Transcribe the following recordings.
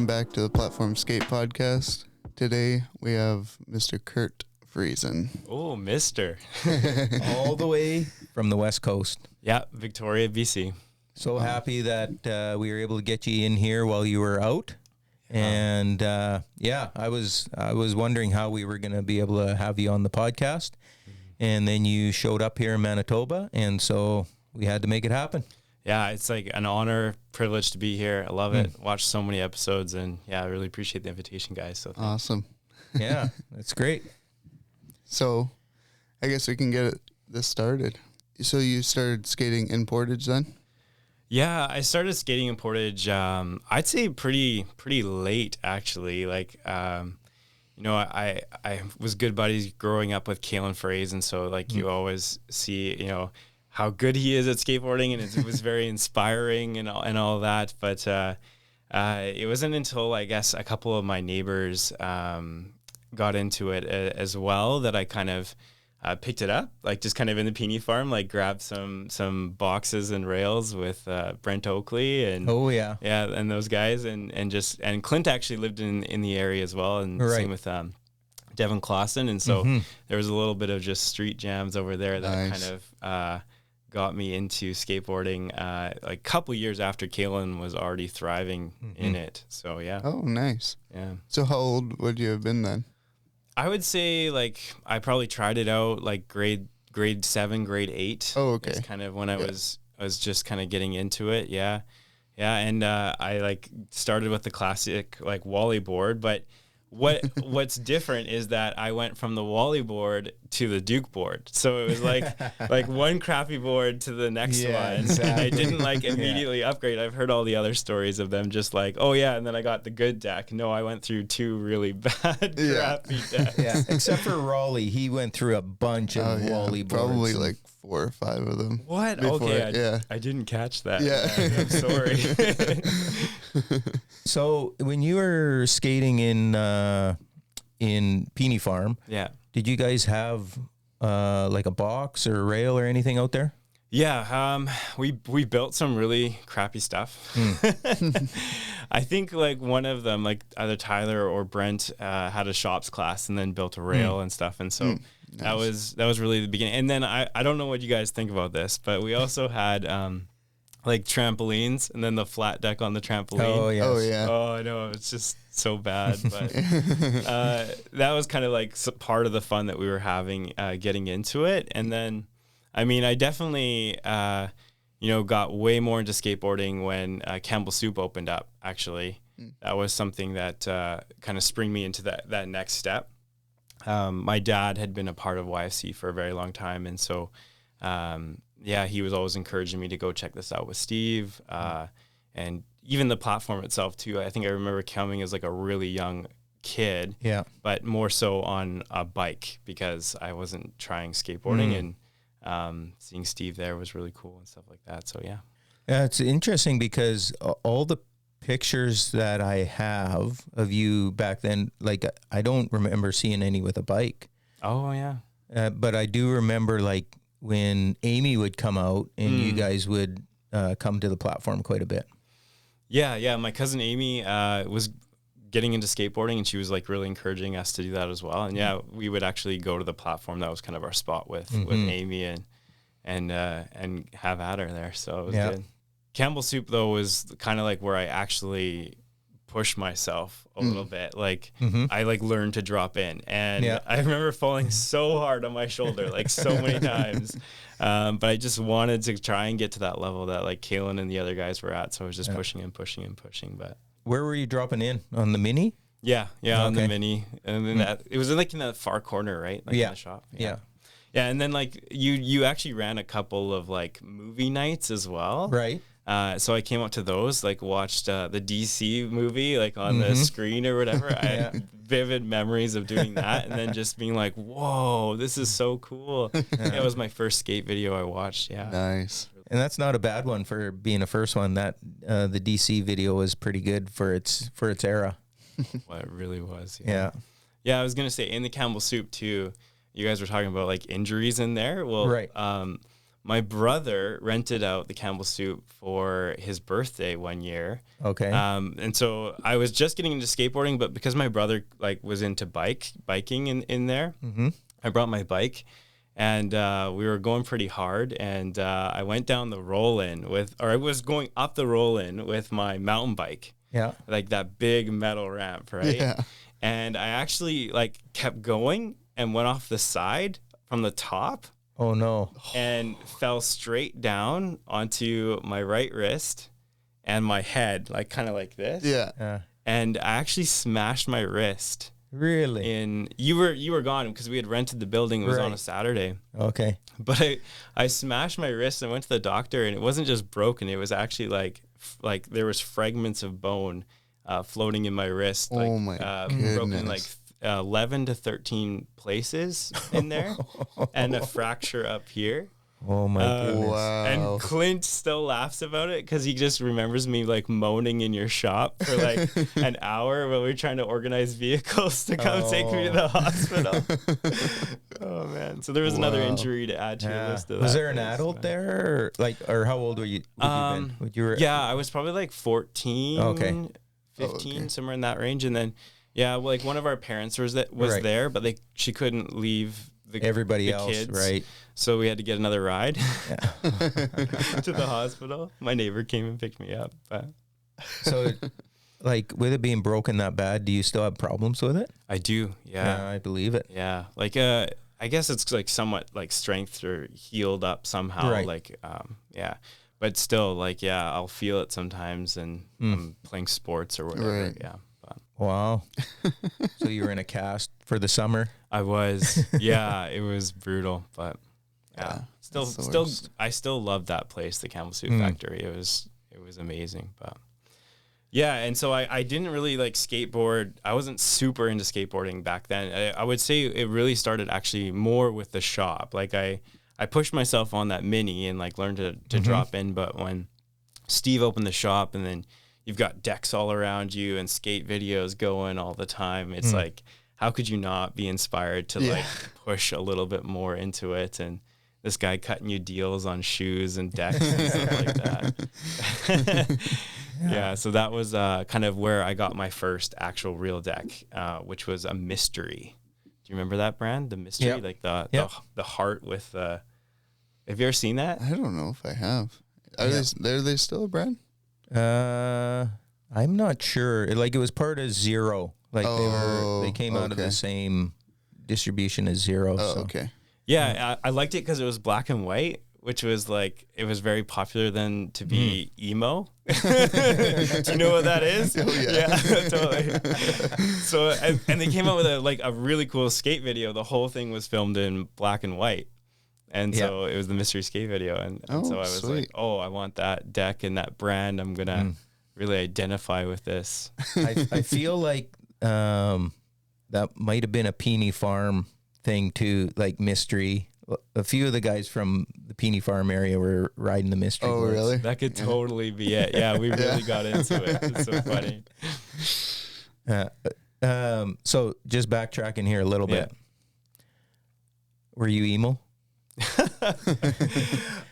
Welcome back to the Platform Skate Podcast. Today we have Mr. Kurt Friesen. Oh, Mister. All the way from the West Coast. Yeah, Victoria, BC. So happy that we were able to get you in here while you were out. And I was wondering how we were going to be able to have you on the podcast. And then you showed up here in Manitoba, and so we had to make it happen. Yeah, it's like an honor, privilege to be here. I love it. Watched so many episodes, and yeah, I really appreciate the invitation, guys. So Awesome. Yeah, that's great. So I guess we can get this started. So you started skating in Portage then? Yeah, I started skating in Portage. I'd say pretty late actually. Like, I was good buddies growing up with Kurt Friesen, so like you always see how good he is at skateboarding, and it was very inspiring and all that. But it wasn't until I guess a couple of my neighbors got into it as well that I kind of picked it up, like just kind of in the Peony Farm, like grabbed some boxes and rails with Brent Oakley and and those guys, and Clint actually lived in the area as well, and same with Devin Clausen, and so there was a little bit of just street jams over there that kind of got me into skateboarding like a couple years after Kalen was already thriving in it. So yeah. Oh, nice. Yeah. So how old would you have been then? I would say like I probably tried it out like grade 7, grade 8. Oh, okay. It's kind of when I was just kind of getting into it. Yeah. Yeah. And I like started with the classic like Wally board, but what's different is that I went from the Wally board to the Duke board. So it was like one crappy board to the next one. Exactly. I didn't like immediately upgrade. I've heard all the other stories of them just like, oh yeah, and then I got the good deck. No, I went through 2 really bad crappy decks. Yeah, except for Raleigh, he went through a bunch of Wally boards. Probably like 4 or 5 of them. What? Okay, I didn't catch that. Yeah. I'm sorry. So when you were skating in Peony Farm, did you guys have like a box or a rail or anything out there? Yeah, we built some really crappy stuff. I think like one of them, like either Tyler or Brent, had a shops class and then built a rail and stuff, and so nice. that was really the beginning. And then I don't know what you guys think about this, but we also had like trampolines and then the flat deck on the trampoline. Oh yes. Oh yeah. Oh, I know, it's just so bad, but that was kind of like part of the fun that we were having getting into it. And then I mean, I definitely got way more into skateboarding when Campbell Soup opened up. Actually, that was something that kind of spring me into that next step. My dad had been a part of YFC for a very long time, and so he was always encouraging me to go check this out with Steve, and even the platform itself too. I think I remember coming as like a really young kid, but more so on a bike because I wasn't trying skateboarding, and seeing Steve there was really cool and stuff like that. So yeah, it's interesting because all the pictures that I have of you back then, like I don't remember seeing any with a bike. Oh yeah, but I do remember like when Amy would come out and you guys would come to the platform quite a bit. Yeah. My cousin Amy was getting into skateboarding, and she was like really encouraging us to do that as well. And we would actually go to the platform. That was kind of our spot with Amy and have at her there. So it was good. Campbell Soup though was kind of like where I actually pushed myself a little bit. Like I like learned to drop in, and I remember falling so hard on my shoulder like so many times. But I just wanted to try and get to that level that like Kalen and the other guys were at. So I was just pushing. But where were you dropping in? On the Mini? Yeah, on the Mini. And then it was like in the far corner, right? Like in the shop. Yeah, and then like you actually ran a couple of like movie nights as well. Right. So I came up to those, like watched the DC movie like on the screen or whatever. I had vivid memories of doing that, and then just being like, whoa, this is so cool. It was my first skate video I watched. Yeah. Nice. And that's not a bad one for being a first one. That the DC video was pretty good for its era. Well, it really was. Yeah. I was gonna say in the Campbell Soup too. You guys were talking about like injuries in there. Well, right. my brother rented out the Campbell Soup for his birthday one year. Okay. And so I was just getting into skateboarding, but because my brother like was into biking in there, I brought my bike, and we were going pretty hard. And I went down the roll-in I was going up the roll-in with my mountain bike. Yeah. Like that big metal ramp, right? Yeah. And I actually like kept going and went off the side from the top. Oh no. And fell straight down onto my right wrist and my head, like kind of like this. Yeah. And I actually smashed my wrist. Really? You were gone because we had rented the building. It was on a Saturday. Okay. But I smashed my wrist and went to the doctor, and it wasn't just broken. It was actually like there was fragments of bone floating in my wrist. Oh my broken in like goodness. 11 to 13 places in there, and a fracture up here. Oh my goodness. Wow. And Clint still laughs about it because he just remembers me like moaning in your shop for like an hour when we were trying to organize vehicles to come take me to the hospital. Oh man! So there was another injury to add to your list. Of Was that there an place, adult there, or how old were you? Yeah, I was probably like 14, Okay. 15, somewhere in that range, and then like one of our parents was there, but she couldn't leave everybody the else, kids, right? So we had to get another ride to the hospital. My neighbor came and picked me up. But. So, like, with it being broken that bad, do you still have problems with it? I do, yeah. I believe it. Yeah, like I guess it's like somewhat like strength or healed up somehow, Right. like yeah. But still, like I'll feel it sometimes, and I'm playing sports or whatever. Right. Yeah. But Wow. So you were in a cast for the summer? I was, yeah. It was brutal, but yeah. that's the Still, worst. I still loved that place, the Campbell Soup Factory. It was amazing, but. Yeah, and so I didn't really like skateboard. I wasn't super into skateboarding back then. I would say it really started actually more with the shop. Like I pushed myself on that mini and like learned to drop in. But when Steve opened the shop, and then you've got decks all around you and skate videos going all the time, it's like, how could you not be inspired to like push a little bit more into it? And this guy cutting you deals on shoes and decks and stuff like that. Yeah, so that was kind of where I got my first actual real deck, which was a Mystery. Do you remember that brand, the Mystery? Yep. Like the heart with the. Have you ever seen that? I don't know if I have. Are they still a brand? I'm not sure. It was part of Zero. Like they came out of okay. the same distribution as Zero. Oh, so. okay. Yeah, I liked it because it was black and white, which was like it was very popular then to be emo. Do you know what that is? Oh, yeah. Totally. So and they came out with a really cool skate video. The whole thing was filmed in black and white. And so it was the Mystery skate video. And so I was sweet. like, oh, I want that deck and that brand. I'm going to really identify with this. I feel like that might have been a Peony Farm thing too, like Mystery. A few of the guys from the Peony Farm area were riding the Mystery. Oh, boards. really? That could totally be it. Yeah, we really got into it. It's so funny. So just backtracking here a little bit. Were you emo?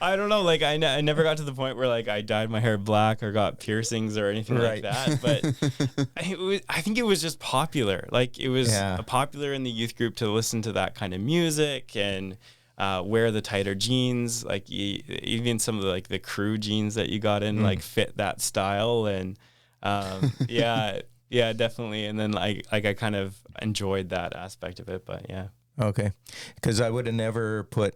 I don't know. Like I never got to the point where like I dyed my hair black or got piercings or anything like that. But I think it was just popular. Like it was popular in the youth group to listen to that kind of music and wear the tighter jeans. Like even some of the crew jeans that you got in like fit that style. And yeah, definitely. And then I kind of enjoyed that aspect of it. But yeah. Okay, because I would have never put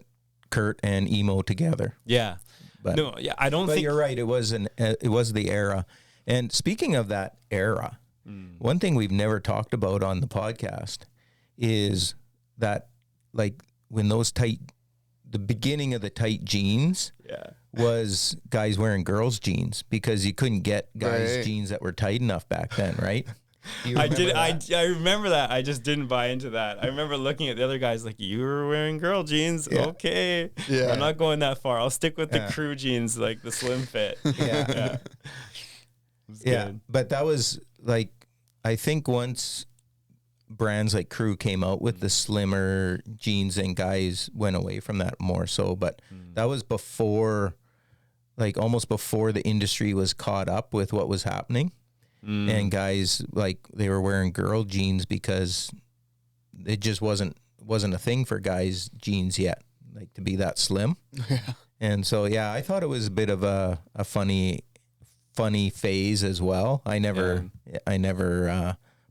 Kurt and emo together. Yeah. But, no, yeah, I don't but think you're right. It was the era. And speaking of that era, one thing we've never talked about on the podcast is that like when the beginning of the tight jeans was guys wearing girls' jeans because you couldn't get guys' jeans that were tight enough back then, right? I remember that. I just didn't buy into that. I remember looking at the other guys like, you were wearing girl jeans. Yeah. Okay. Yeah. I'm not going that far. I'll stick with the crew jeans, like the slim fit. Yeah. Good. But that was like, I think once brands like Crew came out with the slimmer jeans, and guys went away from that more so. But that was before, like almost before the industry was caught up with what was happening. And guys, like, they were wearing girl jeans because it just wasn't a thing for guys' jeans yet, like to be that slim. Yeah. And so, yeah, I thought it was a bit of a funny phase as well. I never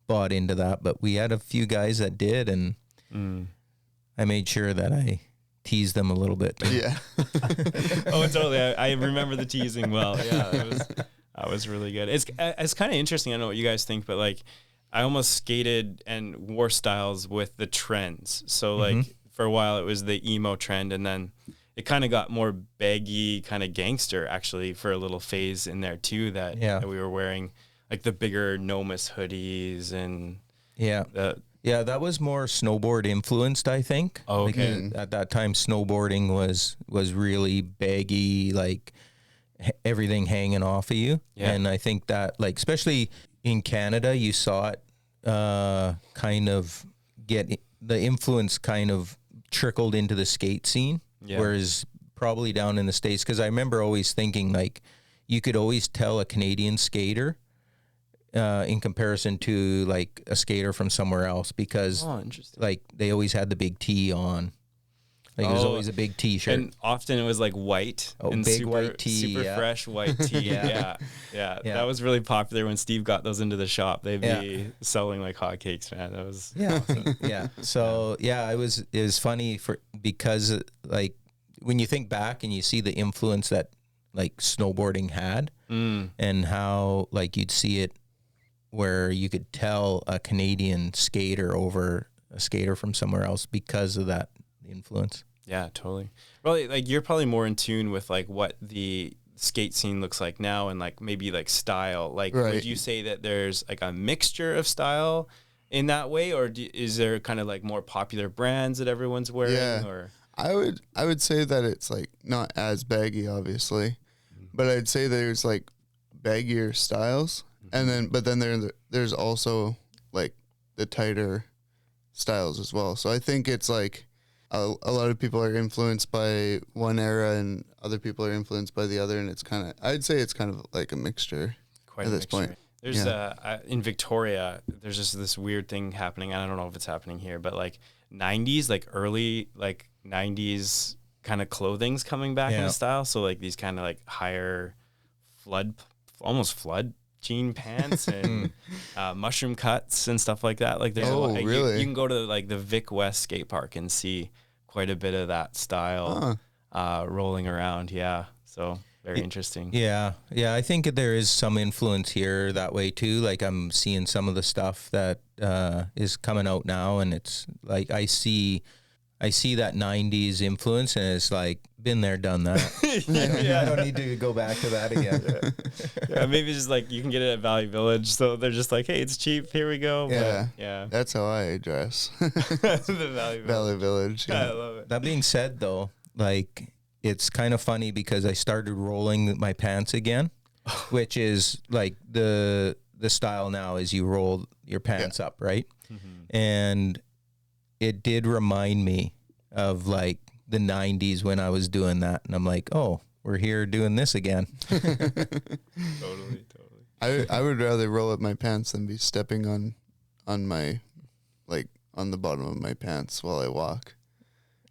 bought into that, but we had a few guys that did, and I made sure that I teased them a little bit. Yeah. Oh, totally. I remember the teasing well. Yeah, that was really good. It's kind of interesting. I don't know what you guys think, but like, I almost skated and wore styles with the trends. So like for a while it was the emo trend, and then it kind of got more baggy, kind of gangster actually for a little phase in there too. That we were wearing like the bigger Nomus hoodies and that was more snowboard influenced, I think. Oh, okay. Like, at that time, snowboarding was really baggy, like everything hanging off of you. Yeah. And I think that, like, especially in Canada, you saw it kind of get the influence kind of trickled into the skate scene. Yeah. Whereas probably down in the States, because I remember always thinking, like, you could always tell a Canadian skater in comparison to like a skater from somewhere else, because like they always had the big T on. Like there's always a big T-shirt, and often it was like white and big super white tee, super fresh white tee. yeah. That was really popular when Steve got those into the shop. They'd be selling like hotcakes, man. That was awesome. So it was funny because like when you think back and you see the influence that like snowboarding had, and how like you'd see it where you could tell a Canadian skater over a skater from somewhere else because of that influence. Yeah, totally. Well, like you're probably more in tune with like what the skate scene looks like now, and like maybe like style. Like, would you say that there's like a mixture of style in that way, or is there kind of like more popular brands that everyone's wearing? Yeah, or I would say that it's like not as baggy, obviously, but I'd say there's like baggier styles, and then there's also like the tighter styles as well. So I think it's like a lot of people are influenced by one era and other people are influenced by the other, and I'd say it's kind of like a mixture at this point. There's in Victoria, there's just this weird thing happening. I don't know if it's happening here, but like 90s, like early like 90s kind of clothing's coming back in style. So like these kind of like higher almost flood jean pants and mushroom cuts and stuff like that. Like there's really? You can go to like the Vic West skate park and see quite a bit of that style rolling around. Yeah. So very interesting. Yeah. I think there is some influence here that way too. Like I'm seeing some of the stuff that is coming out now, and it's like I see that 90s influence, and it's like been there, done that. I don't need to go back to that again. Maybe just like you can get it at Valley Village, so they're just like, hey, it's cheap, here we go. Yeah, that's how I dress. The Valley Village. Yeah. I love it. That being said, though, like it's kind of funny because I started rolling my pants again, which is like the style now is you roll your pants up, right? And it did remind me of like the 90s when I was doing that, and I'm like, oh, we're here doing this again. Totally. I would rather roll up my pants than be stepping on my, like, on the bottom of my pants while I walk.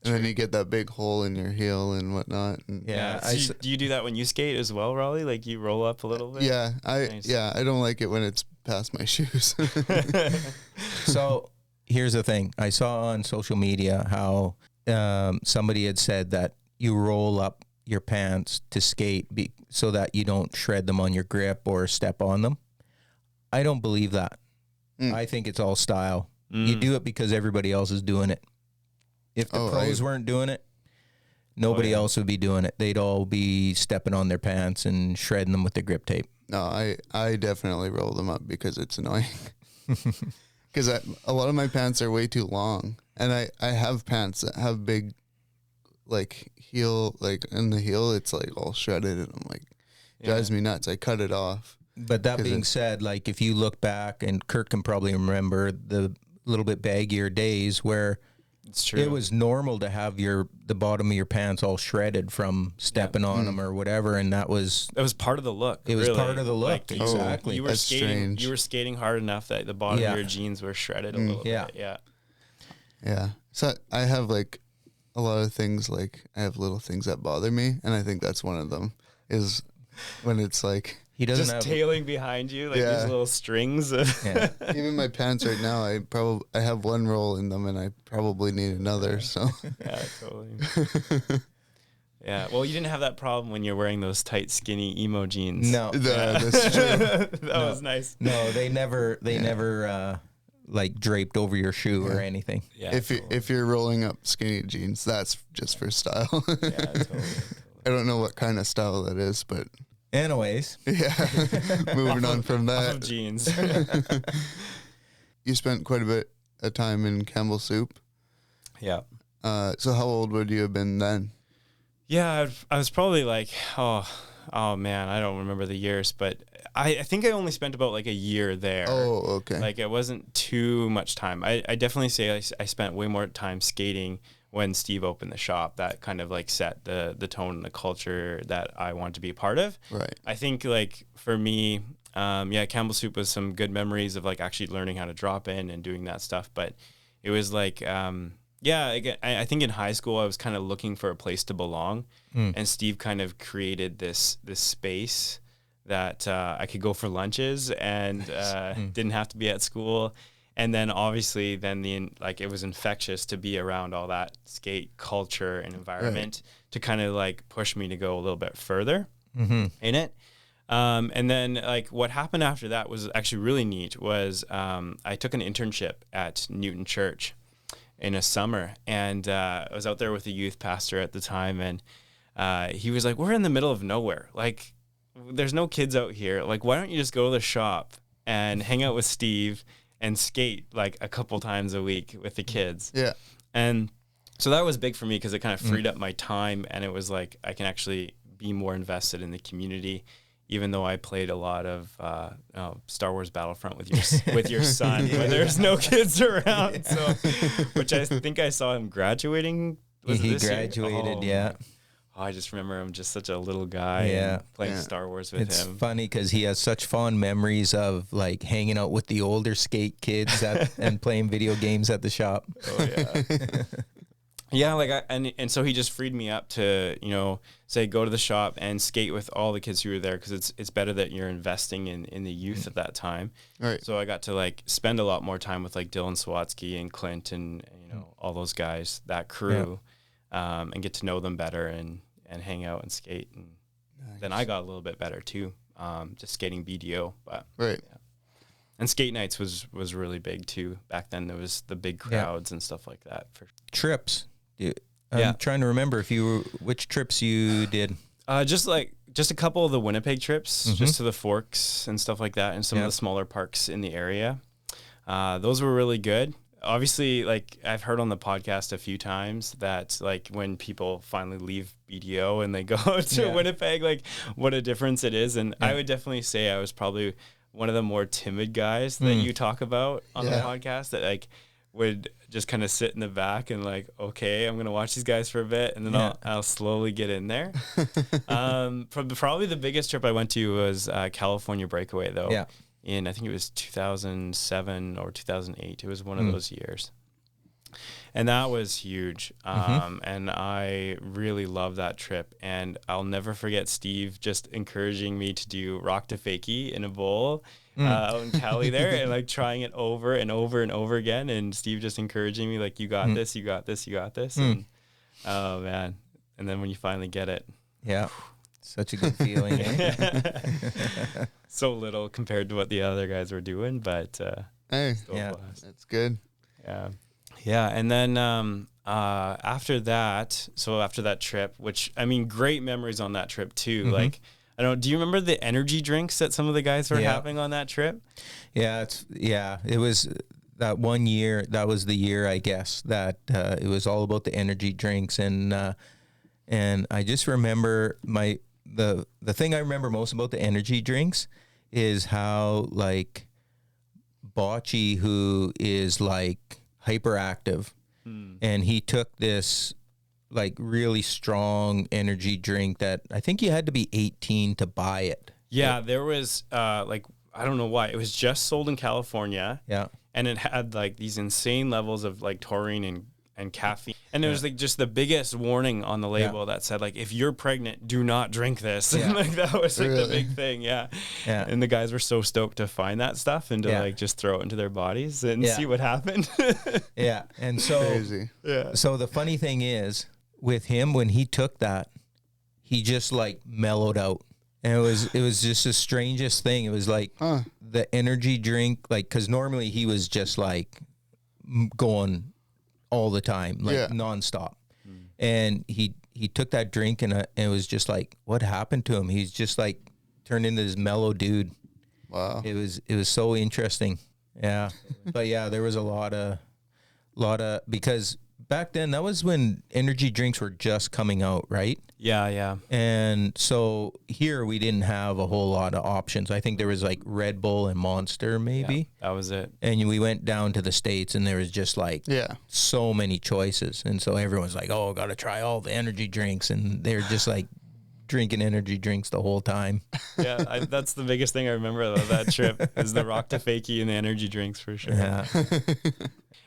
And then you get that big hole in your heel and whatnot. And So do you do that when you skate as well, Raleigh? Like you roll up a little bit? Yeah, I don't like it when it's past my shoes. So here's the thing. I saw on social media how somebody had said that you roll up your pants to skate so that you don't shred them on your grip or step on them. I don't believe that. I think it's all style. You do it because everybody else is doing it. If the pros weren't doing it, nobody else would be doing it. They'd all be stepping on their pants and shredding them with the grip tape. No, I definitely roll them up because it's annoying. Because a lot of my pants are way too long, and I have pants that have big, like, heel, like, in the heel, it's, like, all shredded, and I'm like, drives me nuts. I cut it off. But that being said, like, if you look back, and Kurt can probably remember the little bit baggier days where It's true. it was normal to have the bottom of your pants all shredded from stepping on them or whatever, and that was part of the look. It was really. part of the look. Like, Exactly. You were That's skating. strange. You were skating hard enough that the bottom of your jeans were shredded a little bit. Yeah. Yeah. So I have like a lot of things, like I have little things that bother me, and I think that's one of them is when it's like he doesn't just have tailing behind you, like these little strings. yeah. even my pants right now. I have one roll in them, and I probably need another. So Yeah, totally. Yeah. Well, you didn't have that problem when you're wearing those tight, skinny emo jeans. No. that's true. That was nice. No, they never like draped over your shoe or anything. Yeah. If you're rolling up skinny jeans, that's just for style. Yeah, totally. I don't know what kind of style that is, but Anyways, yeah. Moving on from Off that, of jeans. you spent quite a bit of time in Campbell Soup. Yeah. So how old would you have been then? Yeah, I was probably like, oh man, I don't remember the years, but I think I only spent about like a year there. Oh, okay. Like it wasn't too much time. I definitely say I spent way more time skating when Steve opened the shop. That kind of like set the tone and the culture that I wanted to be a part of. Right. I think like for me, Campbell Soup was some good memories of like actually learning how to drop in and doing that stuff. But it was like, again, I think in high school I was kind of looking for a place to belong, and Steve kind of created this space that I could go for lunches and didn't have to be at school. And then obviously it was infectious to be around all that skate culture and environment to kind of like push me to go a little bit further in it. And then like what happened after that was actually really neat was I took an internship at Newton Church in a summer, and I was out there with a youth pastor at the time, and he was like, we're in the middle of nowhere. Like there's no kids out here. Like, why don't you just go to the shop and hang out with Steve and skate like a couple times a week with the kids. Yeah. And so that was big for me because it kind of freed up my time, and it was like I can actually be more invested in the community, even though I played a lot of Star Wars Battlefront with your son when there's no kids around. So, which I think I saw him graduating. he graduated, yeah. Oh, I just remember him just such a little guy and playing Star Wars with him. It's funny because he has such fond memories of like hanging out with the older skate kids and playing video games at the shop. Oh yeah. Yeah, like and so he just freed me up to, say go to the shop and skate with all the kids who were there, because it's better that you're investing in the youth at that time. Right. So I got to like spend a lot more time with like Dylan Swatsky and Clint and all those guys, that crew, and get to know them better and hang out and skate. And then I got a little bit better too, just skating BDO. But Right. yeah. And skate nights was really big too. Back then there was the big crowds and stuff like that. For Trips. I'm trying to remember which trips you did. Just a couple of the Winnipeg trips, just to the Forks and stuff like that, and some of the smaller parks in the area. Those were really good. Obviously, like I've heard on the podcast a few times that like when people finally leave BDO and they go to Winnipeg, like what a difference it is. And I would definitely say I was probably one of the more timid guys that you talk about on the podcast, that like would just kind of sit in the back and like, okay, I'm going to watch these guys for a bit, and then I'll slowly get in there. Probably the biggest trip I went to was California Breakaway though. Yeah. I think it was 2007 or 2008. It was one of those years. And that was huge. And I really loved that trip. And I'll never forget Steve just encouraging me to do rock to fakie in a bowl out in Cali there, and like trying it over and over and over again. And Steve just encouraging me like, you got this, you got this, you got this. And oh man. And then when you finally get it. Yeah. Such a good feeling. So little compared to what the other guys were doing, but hey, that's good. Yeah. Yeah, and then after that trip, which I mean, great memories on that trip too. Like, I don't know, do you remember the energy drinks that some of the guys were having on that trip? Yeah, it was that one year. That was the year, I guess, that it was all about the energy drinks, and I just remember the thing I remember most about the energy drinks is how like bocce who is like hyperactive, and he took this like really strong energy drink that I think you had to be 18 to buy it. Yeah, there was like, I don't know why, it was just sold in California. Yeah. And it had like these insane levels of like taurine and caffeine. And there was like just the biggest warning on the label that said like, if you're pregnant, do not drink this. Yeah. Like that was like Really? the big thing. Yeah. Yeah. And the guys were so stoked to find that stuff and to like just throw it into their bodies and see what happened. Yeah. And so, Crazy. so the funny thing is with him, when he took that, he just like mellowed out. And it was just the strangest thing. It was like the energy drink, like, cause normally he was just like going all the time, like nonstop. And he took that drink and it was just like, what happened to him? He's just like turned into this mellow dude. Wow. It was so interesting. Yeah. But yeah, there was a lot of, because back then that was when energy drinks were just coming out, right? Yeah. And so here we didn't have a whole lot of options. I think there was like Red Bull and Monster maybe. Yeah, that was it. And we went down to the States and there was just like so many choices. And so everyone's like, oh, got to try all the energy drinks. And they're just like drinking energy drinks the whole time. Yeah, that's the biggest thing I remember of that trip is the rock to fakie and the energy drinks for sure. Yeah.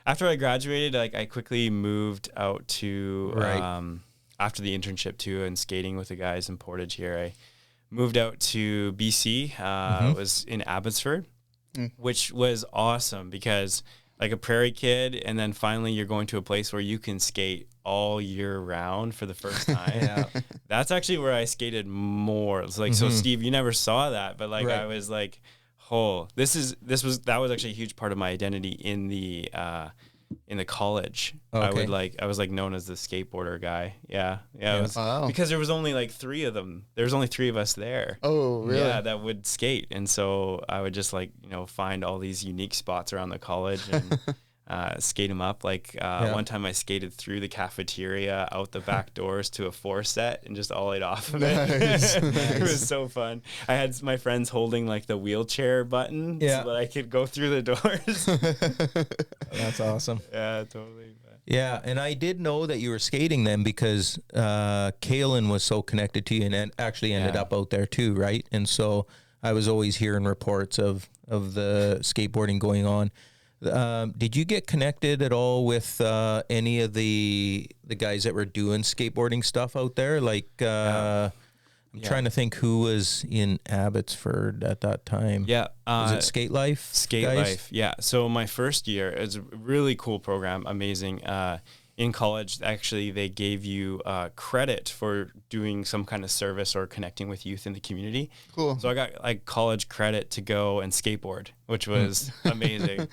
After I graduated, like I quickly moved out to after the internship too, and skating with the guys in Portage here. I moved out to BC. Was in Abbotsford, which was awesome because like a prairie kid, and then finally you're going to a place where you can skate all year round for the first time. That's actually where I skated more. It's like so, Steve, you never saw that, but like I was like, oh, that was actually a huge part of my identity in the college. Okay. I was like known as the skateboarder guy. Yeah. It was Wow. because there was only like 3 of them. There was only 3 of us there. Oh, really? Yeah, that would skate. And so I would just like, find all these unique spots around the college and skate them up. Like one time I skated through the cafeteria out the back doors to a 4 set and just ollied off of it. Nice. It was so fun. I had my friends holding like the wheelchair button so that I could go through the doors. That's awesome. Yeah, totally. Yeah, and I did know that you were skating then because Kalen was so connected to you and actually ended up out there too, right? And so I was always hearing reports of the skateboarding going on. Did you get connected at all with any of the guys that were doing skateboarding stuff out there? Like, I'm trying to think who was in Abbotsford at that time. Yeah. Was it Skate Life? Skate guys? Life. Yeah. So my first year, it was a really cool program. Amazing. In college, actually, they gave you credit for doing some kind of service or connecting with youth in the community. Cool. So I got like college credit to go and skateboard, which was amazing.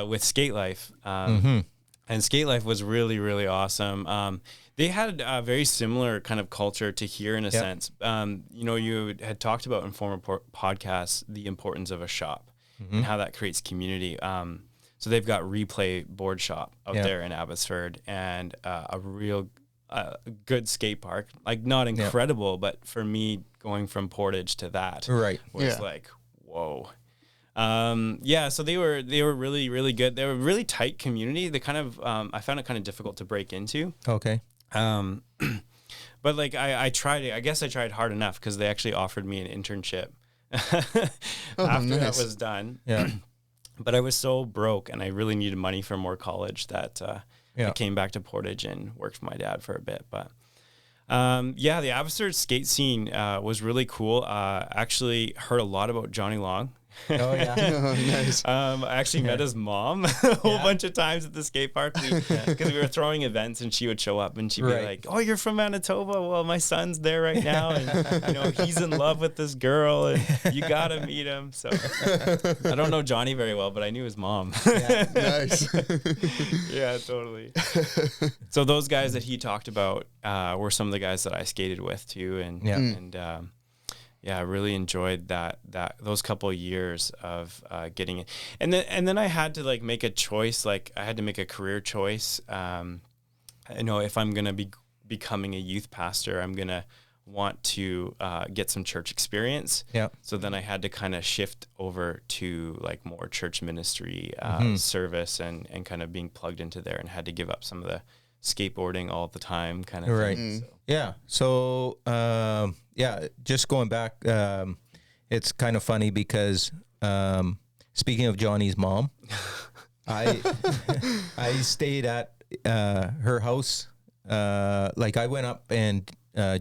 With Skate Life. And Skate Life was really, really awesome. They had a very similar kind of culture to here in a sense. You had talked about in former podcasts the importance of a shop and how that creates community. So they've got Replay Board Shop out there in Abbotsford and a real good skate park. Like not incredible, but for me going from Portage to that was like, whoa. So they were really, really good. They were a really tight community. They kind of I found it kind of difficult to break into. Okay. But like I tried it. I guess I tried hard enough because they actually offered me an internship after that was done. Yeah. But I was so broke and I really needed money for more college that I came back to Portage and worked for my dad for a bit. But the Abbotsford skate scene was really cool. Actually heard a lot about Johnny Long. Oh yeah. Oh, nice. I actually met his mom a whole bunch of times at the skate park because we were throwing events and she would show up and she'd be like, "Oh, you're from Manitoba? Well, my son's there right now, and he's in love with this girl, and you gotta meet him." So I don't know Johnny very well, but I knew his mom. Nice. Yeah, totally. So those guys that he talked about were some of the guys that I skated with too, and I really enjoyed those couple of years of getting it, and then I had to like make a choice. Like I had to make a career choice. If I'm gonna be becoming a youth pastor, I'm gonna want to get some church experience. Yeah. So then I had to kind of shift over to like more church ministry service and kind of being plugged into there, and had to give up some of the skateboarding all the time kind of Right. thing. So. Yeah. So, just going back, it's kind of funny because speaking of Johnny's mom, I stayed at her house. Like I went up and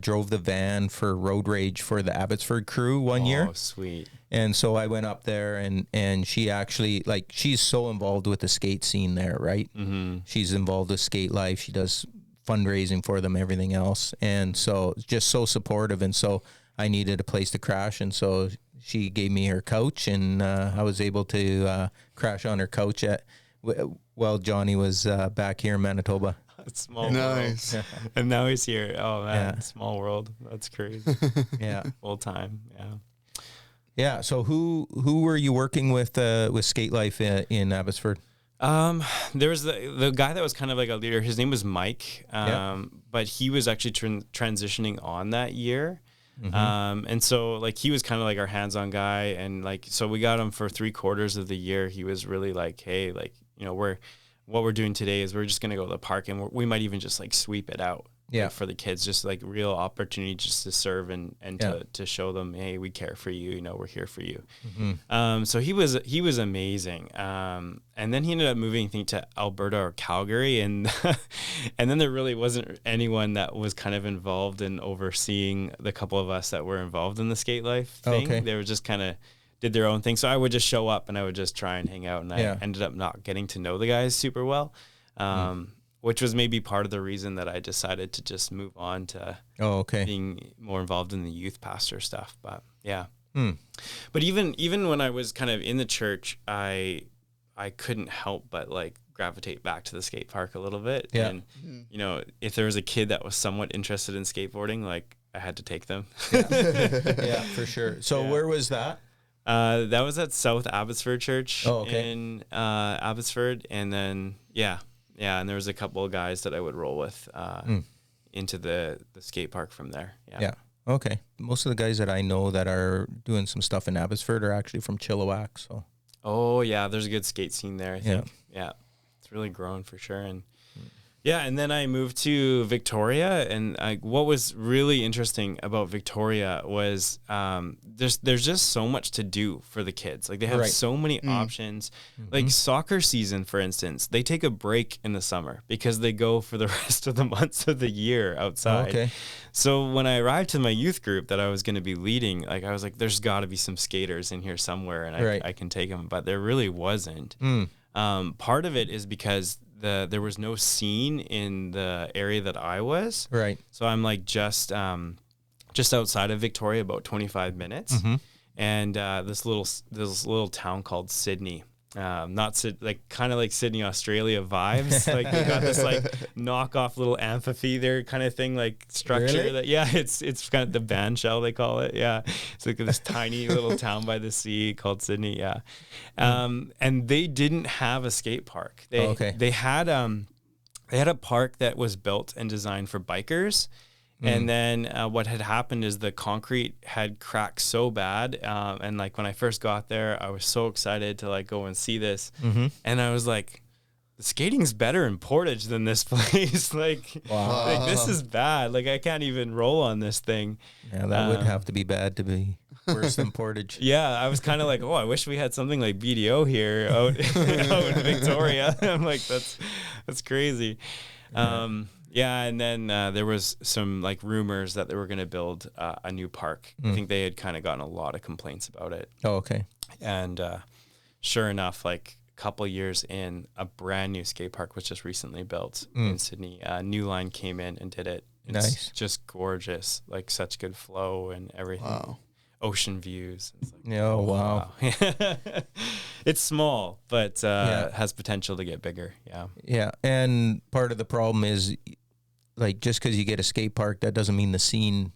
drove the van for road rage for the Abbotsford crew one year. Oh, sweet. And so I went up there and she actually, like, she's so involved with the skate scene there, right? Mm-hmm. She's involved with Skate Life. She does fundraising for them, everything else. And so just so supportive. And so I needed a place to crash. And so she gave me her couch, and I was able to crash on her couch while Johnny was back here in Manitoba. Small Nice. world. And now he's here. Oh man, Yeah. small world. That's crazy. Yeah. Full time. Yeah. Yeah. So who were you working with Skate Life in Abbotsford? There was the guy that was kind of like a leader. His name was Mike. But he was actually transitioning on that year. Mm-hmm. And so like he was kind of like our hands-on guy, and like so we got him for 3/4 of the year. He was really like, hey, like, you know, what we're doing today is we're just gonna go to the park, and we might even just like sweep it out. Yeah. Like, for the kids, just like real opportunity just to serve and to show them, hey, we care for you, you know, we're here for you. Mm-hmm. So he was amazing. And then he ended up moving, I think, to Alberta or Calgary, and and then there really wasn't anyone that was kind of involved in overseeing the couple of us that were involved in the Skate Life thing. Okay. They were just kind of did their own thing. So I would just show up and I would just try and hang out, and Yeah. I ended up not getting to know the guys super well. Which was maybe part of the reason that I decided to just move on to Oh, okay. being more involved in the youth pastor stuff. But yeah. Hmm. But even when I was kind of in the church, I couldn't help but like gravitate back to the skate park a little bit. Yeah. And, you know, if there was a kid that was somewhat interested in skateboarding, like I had to take them. Yeah, for sure. So Yeah. where was that? That was at South Abbotsford Church Oh, okay. in Abbotsford. And then, yeah, and there was a couple of guys that I would roll with into the skate park from there. Yeah. Okay. Most of the guys that I know that are doing some stuff in Abbotsford are actually from Chilliwack. So. Oh yeah, there's a good skate scene there, I think. Yeah. It's really grown for sure. And and then I moved to Victoria, and what was really interesting about Victoria was there's just so much to do for the kids. Like they have Right. so many options. Like soccer season, for instance, they take a break in the summer because they go for the rest of the months of the year outside. Okay. So when I arrived to my youth group that I was going to be leading, like I was like, there's got to be some skaters in here somewhere, and Right. I can take them. But there really wasn't. Part of it is because there was no scene in the area that I was. Right. So I'm like just outside of Victoria, about 25 minutes, and this little town called Sydney. Not like kind of like Sydney, Australia vibes. Like they got this like knockoff little amphitheater kind of thing, like structure. Really? That it's kind of the band shell they call it. Yeah, it's like this tiny little town by the sea called Sydney. Yeah, and they didn't have a skate park. They had a park that was built and designed for bikers. And then what had happened is the concrete had cracked so bad. And like when I first got there, I was so excited to like go and see this. And I was like, the skating's better in Portage than this place. like this is bad. Like I can't even roll on this thing. Yeah, that would have to be bad to be worse than Portage. Yeah, I was kind of like, oh, I wish we had something like BDO here out in Victoria. I'm like, that's crazy. And then there was some like rumors that they were going to build a new park. I think they had kind of gotten a lot of complaints about it. Oh, okay. And sure enough, like a couple years in, a brand new skate park was just recently built in Sydney. New Line came in and did it. It's Nice. just gorgeous, like such good flow and everything. Wow. Ocean views. It's like, Oh, wow. It's small, but has potential to get bigger. Yeah. Yeah, and part of the problem is, like, just because you get a skate park, that doesn't mean the scene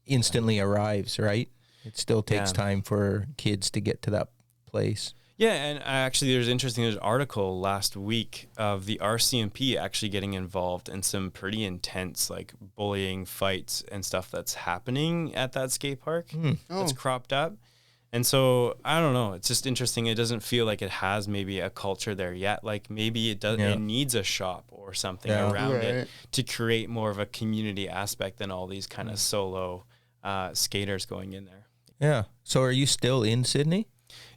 instantly arrives, right? It still takes time for kids to get to that place. Yeah, and actually, there's an article last week of the RCMP actually getting involved in some pretty intense like bullying fights and stuff that's happening at that skate park that's cropped up. And so I don't know. It's just interesting. It doesn't feel like it has maybe a culture there yet. Like maybe it does. It needs a shop or something around it to create more of a community aspect than all these kind of solo skaters going in there. Yeah. So are you still in Sydney?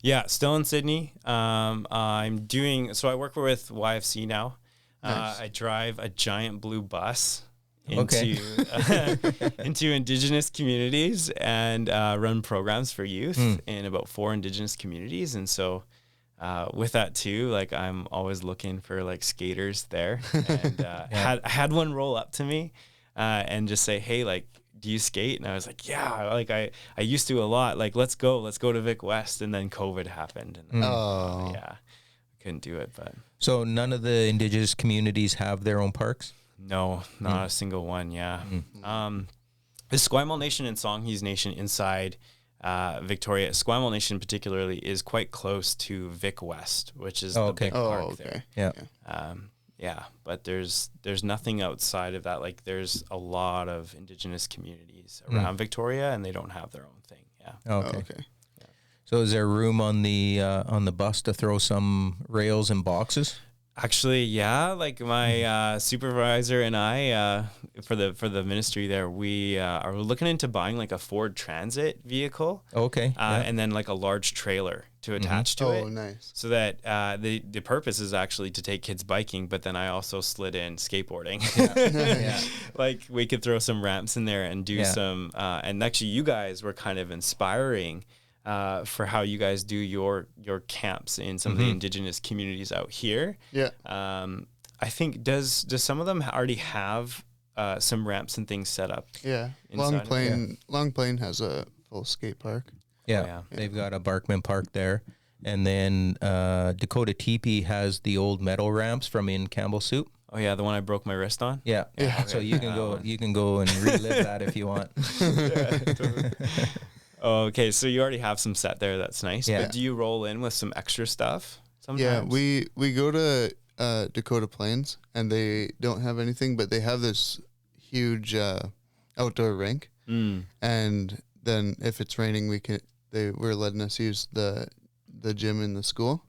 Yeah, still in Sydney. I'm doing, so I work with YFC now. Nice. I drive a giant blue bus into into Indigenous communities and run programs for youth in about 4 Indigenous communities. And so with that too, like I'm always looking for like skaters there. And had one roll up to me and just say, hey, like, do you skate? And I was like, yeah, like I used to a lot. Like, let's go to Vic West. And then COVID happened. And yeah, couldn't do it. But so none of the Indigenous communities have their own parks? No, not a single one. Yeah. The Esquimalt Nation and Songhees Nation inside Victoria, Esquimalt Nation particularly, is quite close to Vic West, which is the big park there. Yeah. Yeah, but there's nothing outside of that. Like there's a lot of Indigenous communities around Victoria, and they don't have their own thing. Yeah. Okay. Yeah. So is there room on the bus to throw some rails and boxes? Actually, yeah. Like my supervisor and I, for the ministry there, we are looking into buying like a Ford Transit vehicle. Okay. And then like a large trailer to attach to it. Oh, nice. So that the purpose is actually to take kids biking, but then I also slid in skateboarding. Like we could throw some ramps in there and do some. And actually, you guys were kind of inspiring for how you guys do your camps in some of the Indigenous communities out here. Yeah. I think does some of them already have some ramps and things set up? Yeah. Long Plain has a full skate park. Yeah. They've got a Barkman Park there. And then Dakota Teepee has the old metal ramps from in Campbell Soup. Oh yeah, the one I broke my wrist on. Yeah. So you can go and relive that if you want. Oh, okay, so you already have some set there. That's nice. Yeah. But do you roll in with some extra stuff sometimes? Yeah, we go to Dakota Plains, and they don't have anything, but they have this huge outdoor rink. And then if it's raining, they were letting us use the gym in the school.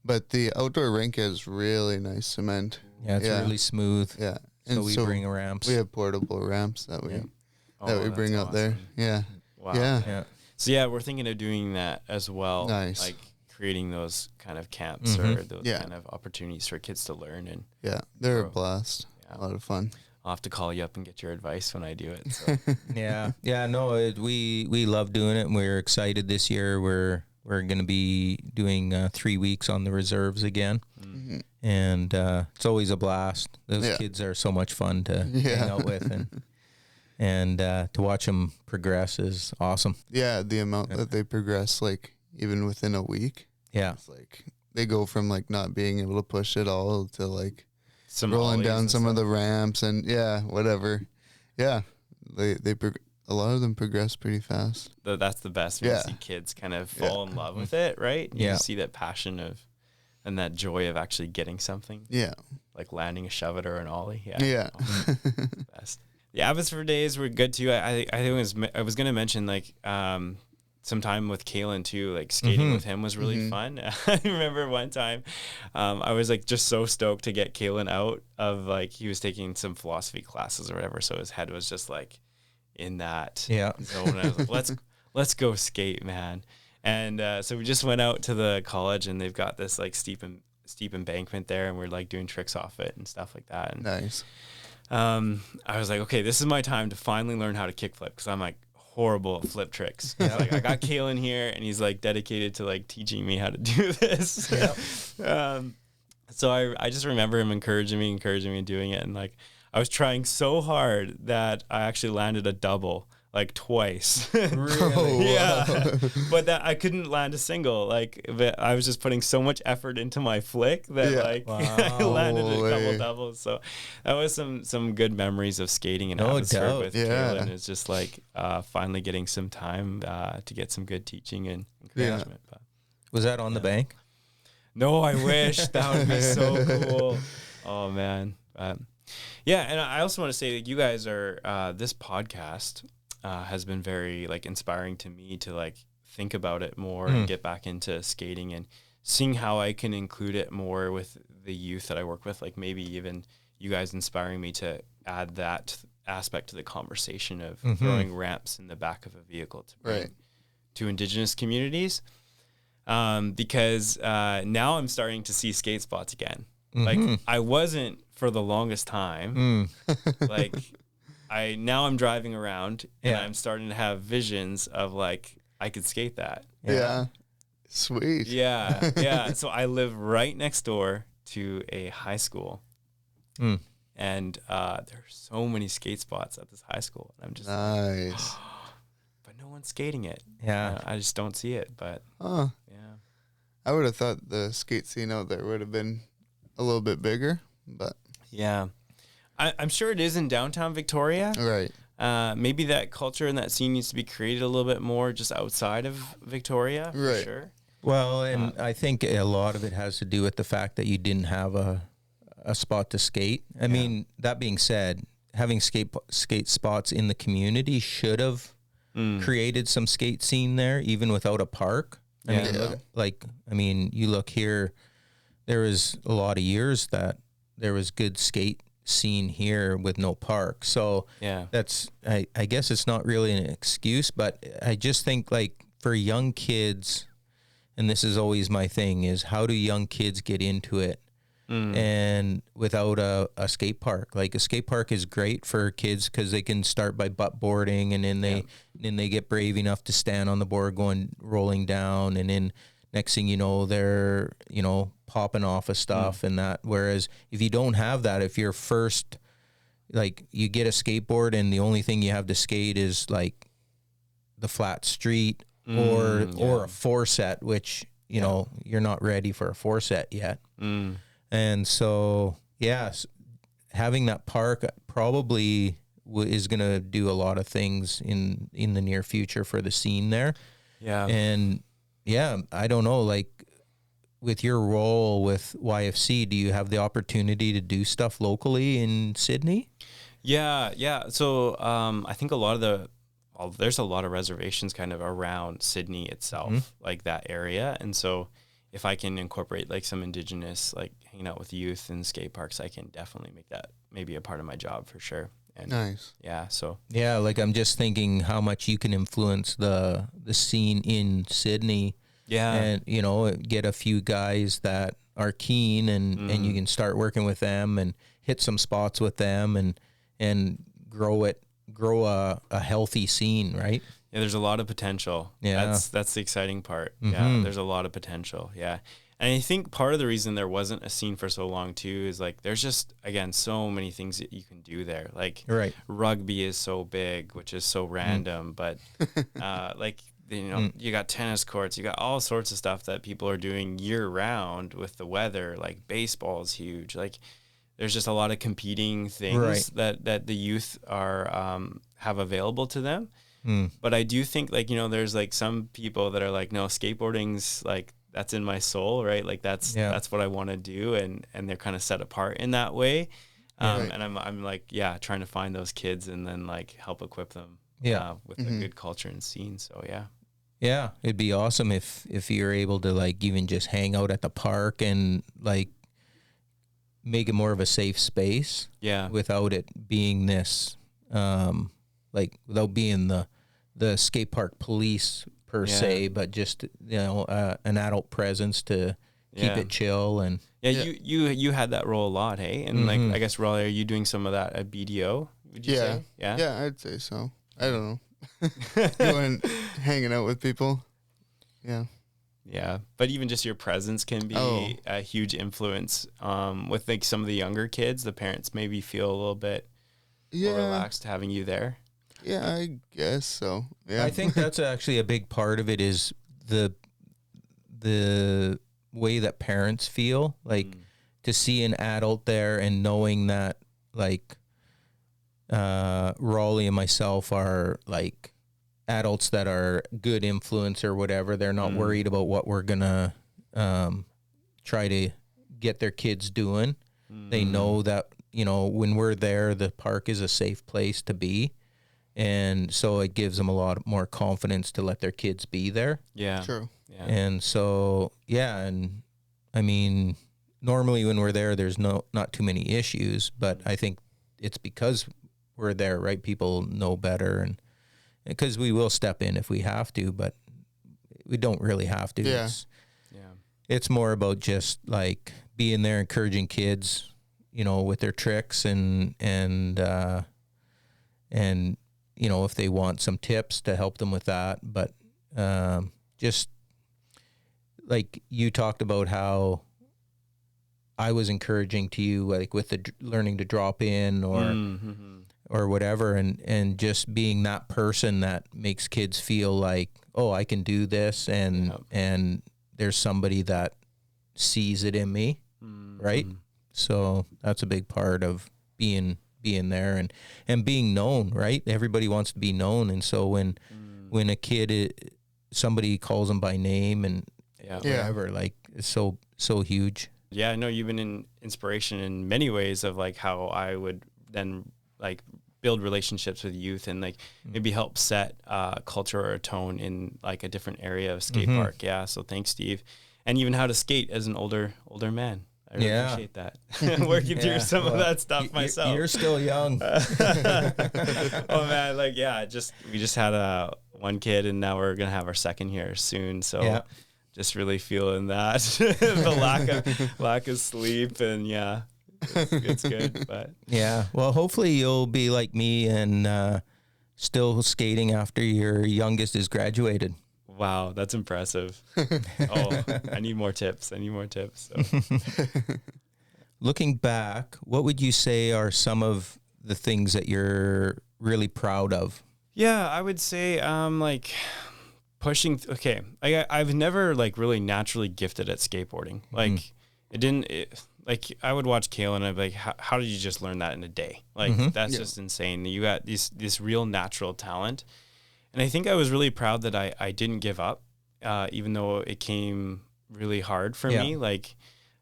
But the outdoor rink has really nice cement. Yeah, it's really smooth. Yeah. And so we bring ramps. We have portable ramps that we bring out there. Yeah. Wow. Yeah. So yeah, we're thinking of doing that as well. Nice. Like creating those kind of camps or those kind of opportunities for kids to learn and they're a blast. A lot of fun. I'll have to call you up and get your advice when I do it. So. We love doing it, and we're excited this year. We're going to be doing 3 weeks on the reserves again, and it's always a blast. Those kids are so much fun to hang out with, and to watch them progress is awesome. Yeah, the amount that they progress, like even within a week. Yeah, it's like they go from like not being able to push at all to like some rolling down some of the ramps and whatever. Yeah, they a lot of them progress pretty fast. That's the best when you see kids kind of fall in love with it, right? You see that passion and that joy of actually getting something. Yeah, like landing a shove it or an ollie. Yeah. Best. The Abbotsford days were good too. I think I was gonna mention like some time with Kalen too. Like skating with him was really fun. I remember one time I was like just so stoked to get Kalen out of like he was taking some philosophy classes or whatever, so his head was just like in that zone. I was like, let's go skate, man. And so we just went out to the college, and they've got this like steep embankment there, and we're like doing tricks off it and stuff like that. And nice. I was like, okay, this is my time to finally learn how to kickflip, because I'm like horrible at flip tricks. Like I got Kalen here, and he's like dedicated to like teaching me how to do this. So I just remember him encouraging me and doing it, and like I was trying so hard that I actually landed a double like twice. Really? Yeah. But that I couldn't land a single. Like I was just putting so much effort into my flick that I landed a couple doubles. So that was some good memories of skating in Abbotsford with Kalen. It's just like finally getting some time to get some good teaching and encouragement. But was that on the bank? No, I wish. That would be so cool. Oh man. Yeah, and I also want to say that you guys are this podcast has been very like inspiring to me to like think about it more and get back into skating and seeing how I can include it more with the youth that I work with. Like maybe even you guys inspiring me to add that aspect to the conversation of throwing ramps in the back of a vehicle to bring to Indigenous communities. Because now I'm starting to see skate spots again. Like I wasn't for the longest time. Like now I'm driving around and I'm starting to have visions of like I could skate that. Yeah. Sweet. Yeah. Yeah. So I live right next door to a high school. And there's so many skate spots at this high school. And I'm just nice. But no one's skating it. Yeah. I just don't see it. But yeah. I would have thought the skate scene out there would have been a little bit bigger, but yeah. I'm sure it is in downtown Victoria. Right. Maybe that culture and that scene needs to be created a little bit more just outside of Victoria, for sure. Well, and I think a lot of it has to do with the fact that you didn't have a spot to skate. I mean, that being said, having skate spots in the community should have created some skate scene there, even without a park. I mean, you look here, there was a lot of years that there was good skate scene here with no park. So that's, I guess it's not really an excuse, but I just think like for young kids, and this is always my thing, is how do young kids get into it? And without a skate park, like a skate park is great for kids because they can start by butt boarding, and then they get brave enough to stand on the board rolling down, and then next thing you know, they're popping off of stuff and that. Whereas if you don't have that, if you're first, like you get a skateboard and the only thing you have to skate is like the flat street or a four set, which you're not ready for a four set yet. And so, having that park probably is going to do a lot of things in the near future for the scene there. Yeah. And I don't know, like with your role with YFC, do you have the opportunity to do stuff locally in Sydney? Yeah. So I think there's a lot of reservations kind of around Sydney itself, like that area. And so if I can incorporate like some Indigenous, like hanging out with youth in skate parks, I can definitely make that maybe a part of my job for sure. And nice. Yeah. So like I'm just thinking how much you can influence the scene in Sydney. Yeah. And get a few guys that are keen and you can start working with them and hit some spots with them and grow a healthy scene, right? Yeah, there's a lot of potential. Yeah. That's the exciting part. Yeah, there's a lot of potential. Yeah. And I think part of the reason there wasn't a scene for so long too is like there's just, again, so many things that you can do there. Like rugby is so big, which is so random, but like you got tennis courts, you got all sorts of stuff that people are doing year round with the weather. Like baseball is huge. Like there's just a lot of competing things that the youth are have available to them. But I do think like, there's like some people that are like, no, skateboarding's like, that's in my soul, right? Like that's what I want to do. And they're kind of set apart in that way. And I'm like, trying to find those kids and then like help equip them with a good culture and scene. So yeah, it'd be awesome if you're able to like even just hang out at the park and like make it more of a safe space. Yeah. Without it being this, like without being the skate park police per se, but just an adult presence to keep it chill. And you had that role a lot, hey? And like I guess Raleigh, are you doing some of that at BDO? Would you say? Yeah, I'd say so. I don't know. Going hanging out with people. Yeah, but even just your presence can be a huge influence with like some of the younger kids. The parents maybe feel a little bit more relaxed having you there. Yeah, I guess so. Yeah, I think that's actually a big part of it is the way that parents feel, like to see an adult there and knowing that like Raleigh and myself are like adults that are good influence or whatever. They're not worried about what we're gonna try to get their kids doing. They know that, you know, when we're there, the park is a safe place to be. And so it gives them a lot more confidence to let their kids be there. Yeah. True. Yeah. And so, yeah. And I mean, normally when we're there, there's not too many issues, but I think it's because we're there, right? People know better, and because we will step in if we have to, but we don't really have to. Yeah. It's more about just like being there, encouraging kids, you know, with their tricks and you know, if they want some tips to help them with that. But just like you talked about how I was encouraging to you, like with the learning to drop in or whatever, and just being that person that makes kids feel like, oh, I can do this, and there's somebody that sees it in me, right? So that's a big part of being there and being known, right? Everybody wants to be known, and so when a kid, somebody calls them by name and whatever, like it's so huge. Yeah, I know you've been an inspiration in many ways of like how I would then like build relationships with youth and like maybe help set culture or a tone in like a different area of skate park. Yeah, so thanks, Steve. And even how to skate as an older man. I really appreciate that. Working through some of that stuff myself. You're still young. Oh man, like we just had one kid and now we're gonna have our second here soon. So just really feeling that the lack of sleep and it's good. But yeah, well, hopefully you'll be like me and still skating after your youngest is graduated. Wow, that's impressive. Oh, I need more tips. So. Looking back, what would you say are some of the things that you're really proud of? Yeah, I would say like pushing. I've never like really naturally gifted at skateboarding. Like like I would watch Kale and I'd be like, how did you just learn that in a day? Like that's just insane. You got this real natural talent. And I think I was really proud that I didn't give up, even though it came really hard for me. Like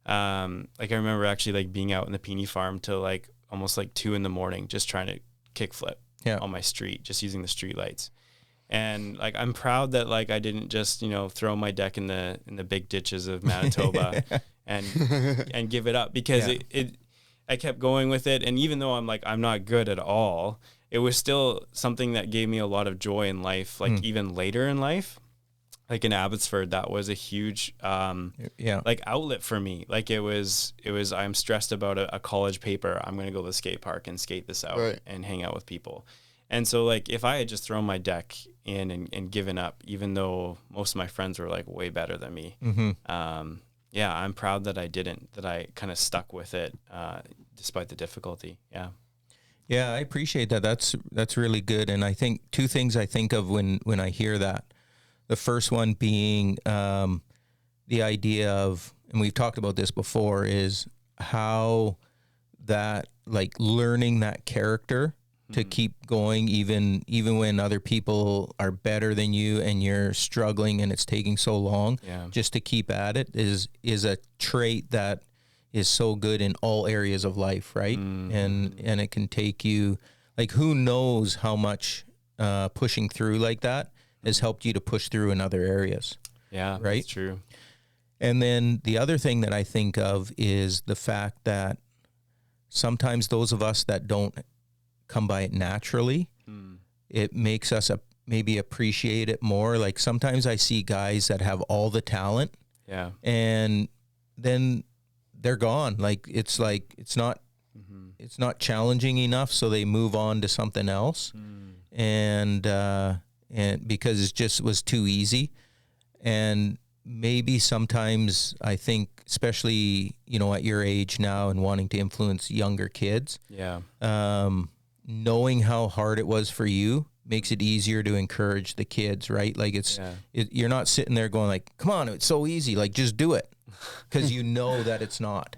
I remember actually like being out in the Peony farm till like almost like 2 a.m, just trying to kickflip on my street, just using the street lights. And like, I'm proud that like, I didn't just, you know, throw my deck in the big ditches of Manitoba and give it up because I kept going with it. And even though I'm not good at all, it was still something that gave me a lot of joy in life. Like even later in life, like in Abbotsford, that was a huge, like outlet for me. Like it was, I'm stressed about a college paper. I'm going to go to the skate park and skate this out and hang out with people. And so like, if I had just thrown my deck in and given up, even though most of my friends were like way better than me, I'm proud that I didn't, that I kind of stuck with it, despite the difficulty. Yeah. Yeah, I appreciate that. That's really good. And I think two things I think of when I hear that. The first one being the idea of, and we've talked about this before, is how that like learning that character to keep going even when other people are better than you and you're struggling and it's taking so long, just to keep at it is a trait that is so good in all areas of life, right? And it can take you, like, who knows how much pushing through like that has helped you to push through in other areas. Yeah, right? That's true. And then the other thing that I think of is the fact that sometimes those of us that don't come by it naturally, it makes us maybe appreciate it more. Like sometimes I see guys that have all the talent, and then they're gone. Like it's not challenging enough, so they move on to something else, and because it just was too easy. And maybe sometimes I think, especially at your age now and wanting to influence younger kids, knowing how hard it was for you makes it easier to encourage the kids, right? Like you're not sitting there going like, come on, it's so easy, like just do it, because you know that it's not.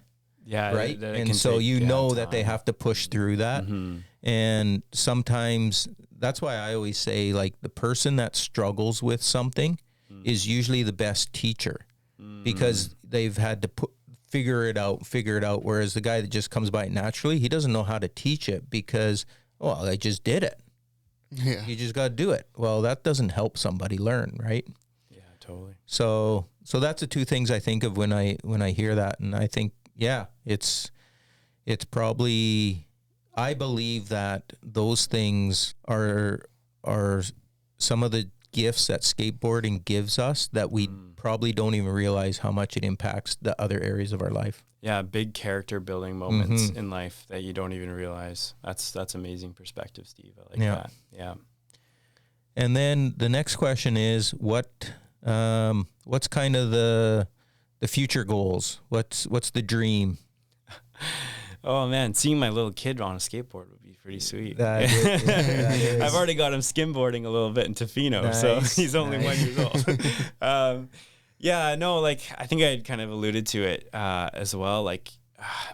Right. And so that they have to push through that. And sometimes that's why I always say, like, the person that struggles with something is usually the best teacher, because they've had to figure it out. Whereas the guy that just comes by it naturally, he doesn't know how to teach it because, well, I just did it. Yeah. You just got to do it. Well, that doesn't help somebody learn, right? Yeah, totally. So that's the two things I think of when I hear that. And I think, yeah, it's probably, I believe that those things are some of the gifts that skateboarding gives us that we probably don't even realize how much it impacts the other areas of our life. Yeah, big character building moments in life that you don't even realize. That's amazing perspective, Steve. I like that. Yeah. And then the next question is what's kind of the future goals? What's the dream? Oh man, seeing my little kid on a skateboard would be pretty sweet. That is. I've already got him skimboarding a little bit in Tofino, Nice, so he's only 1 nice. year old. Yeah, no, like I think I kind of alluded to it as well. Like,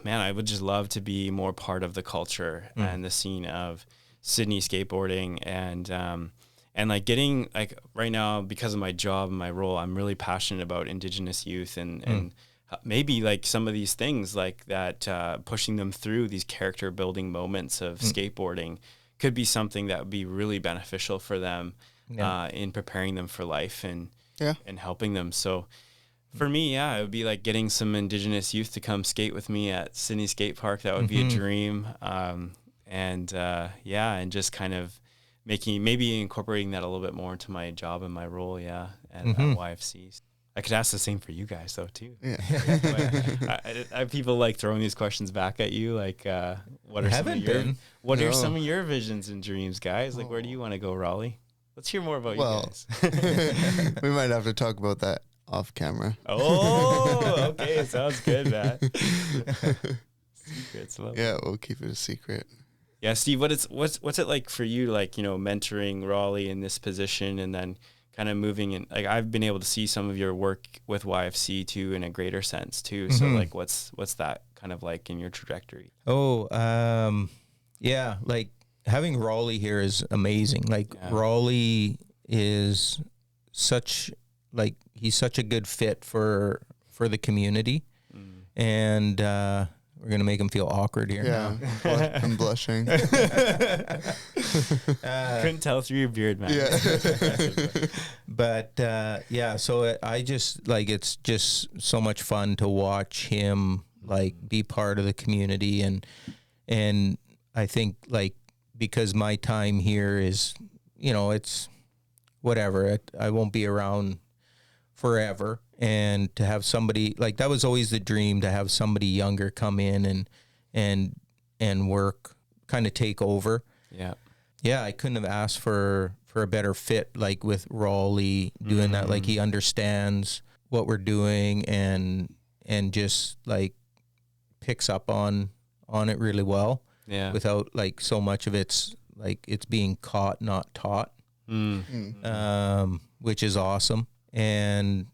man, I would just love to be more part of the culture and the scene of Sydney skateboarding, and like getting like right now because of my job and my role, I'm really passionate about Indigenous youth and maybe like some of these things like that, pushing them through these character building moments of skateboarding could be something that would be really beneficial for them in preparing them for life and helping them. So for me, it would be like getting some Indigenous youth to come skate with me at Sydney Skate Park. That would be a dream. And just kind of maybe incorporating that a little bit more into my job and my role. Yeah. And at YFC. I could ask the same for you guys though too. Yeah. I people like throwing these questions back at you. Like, what are some of your visions and dreams, guys? Like, where do you want to go, Raleigh? Let's hear more about you guys. We might have to talk about that off camera. Oh, okay. Sounds good, Matt. Secrets. Yeah, we'll keep it a secret. Yeah, Steve, what's it like for you, like, mentoring Raleigh in this position and then kind of moving in? Like, I've been able to see some of your work with YFC too in a greater sense too. So like, what's that kind of like in your trajectory? Yeah, like having Raleigh here is amazing. Like Raleigh is he's such a good fit for the community, and we're gonna make him feel awkward here. Yeah, I'm blushing. Couldn't tell through your beard, man. Yeah. But so I just like, it's just so much fun to watch him like be part of the community, and I think like because my time here is, it's whatever. I won't be around forever. And to have somebody like that was always the dream, to have somebody younger come in and work, kind of take over. Yeah, I couldn't have asked for a better fit, like with Raleigh doing that. Like he understands what we're doing and just like picks up on it really well. Yeah, without like so much of it's like it's being caught, not taught. Which is awesome. And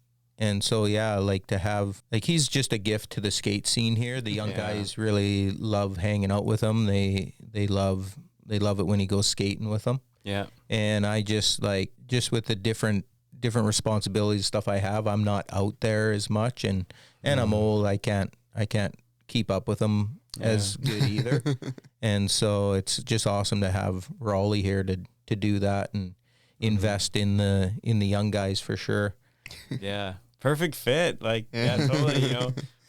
so, like to have, like, he's just a gift to the skate scene here. The young guys really love hanging out with him. They love it when he goes skating with them. Yeah. And I just with the different responsibilities, stuff I have, I'm not out there as much, and I'm old. I can't keep up with them as good either. And so it's just awesome to have Raleigh here to do that and invest in the young guys for sure. Yeah. Perfect fit. Like, totally,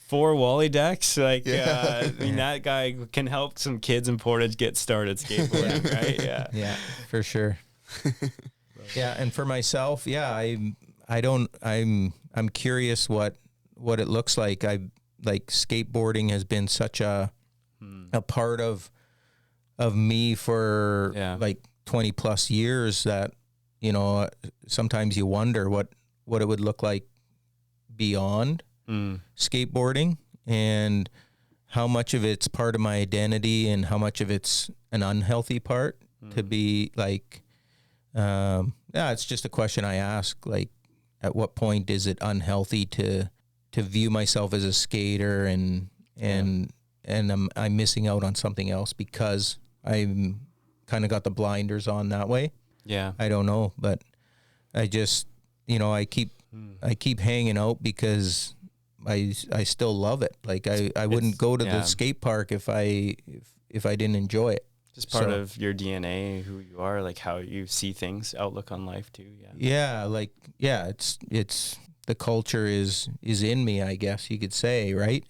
4 Wally decks. Like, I mean, that guy can help some kids in Portage get started skateboarding, right? Yeah. Yeah, for sure. And for myself, I'm curious what it looks like. Like skateboarding has been such a part of me for like 20 plus years that, sometimes you wonder what it would look like beyond skateboarding, and how much of it's part of my identity and how much of it's an unhealthy part to be like, it's just a question I ask, like, at what point is it unhealthy to view myself as a skater and I'm missing out on something else because I'm kind of got the blinders on that way. Yeah. I don't know, but I just, I keep hanging out because I still love it. Like I wouldn't go to the skate park if I didn't enjoy it. Just part of your DNA, who you are, like how you see things, outlook on life too. It's the culture is in me, I guess you could say, right?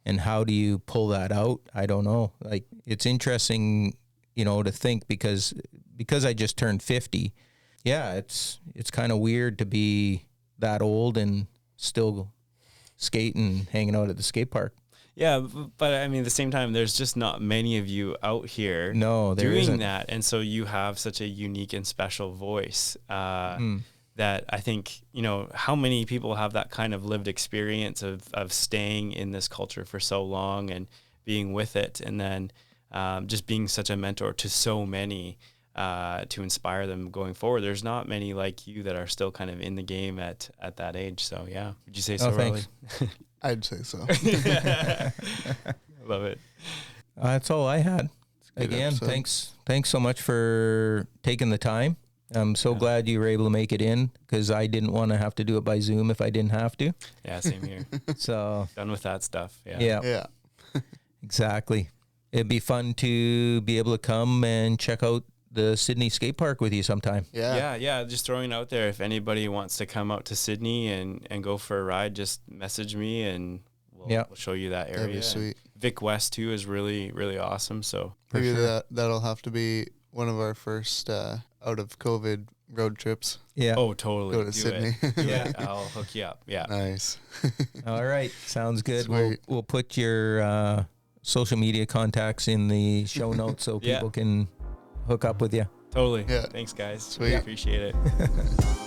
And how do you pull that out? I don't know. Like, it's interesting, to think because I just turned 50. Yeah, it's kind of weird to be that old and still skating, hanging out at the skate park. Yeah, but I mean, at the same time, there's just not many of you out here doing isn't. That. And so you have such a unique and special voice that I think, how many people have that kind of lived experience of staying in this culture for so long and being with it, and then just being such a mentor to so many to inspire them going forward. There's not many like you that are still kind of in the game at that age. So, yeah. Would you say so, Riley? I'd say so. Love it. That's all I had. Again, thanks so much for taking the time. I'm so glad you were able to make it in, because I didn't want to have to do it by Zoom if I didn't have to. Yeah, same here. So done with that stuff. Yeah. Exactly. It'd be fun to be able to come and check out the Sydney skate park with you sometime. Yeah. Just throwing it out there. If anybody wants to come out to Sydney and go for a ride, just message me and we'll show you that area. That'd be sweet. Vic West too is really, really awesome. So maybe that'll have to be one of our first out of COVID road trips. Yeah. Oh, totally. Go to Sydney. Yeah. I'll hook you up. Yeah. Nice. All right. Sounds good. Sweet. We'll put your social media contacts in the show notes so people can hook up with you. Totally. Yeah. Thanks, guys. Sweet. Appreciate it.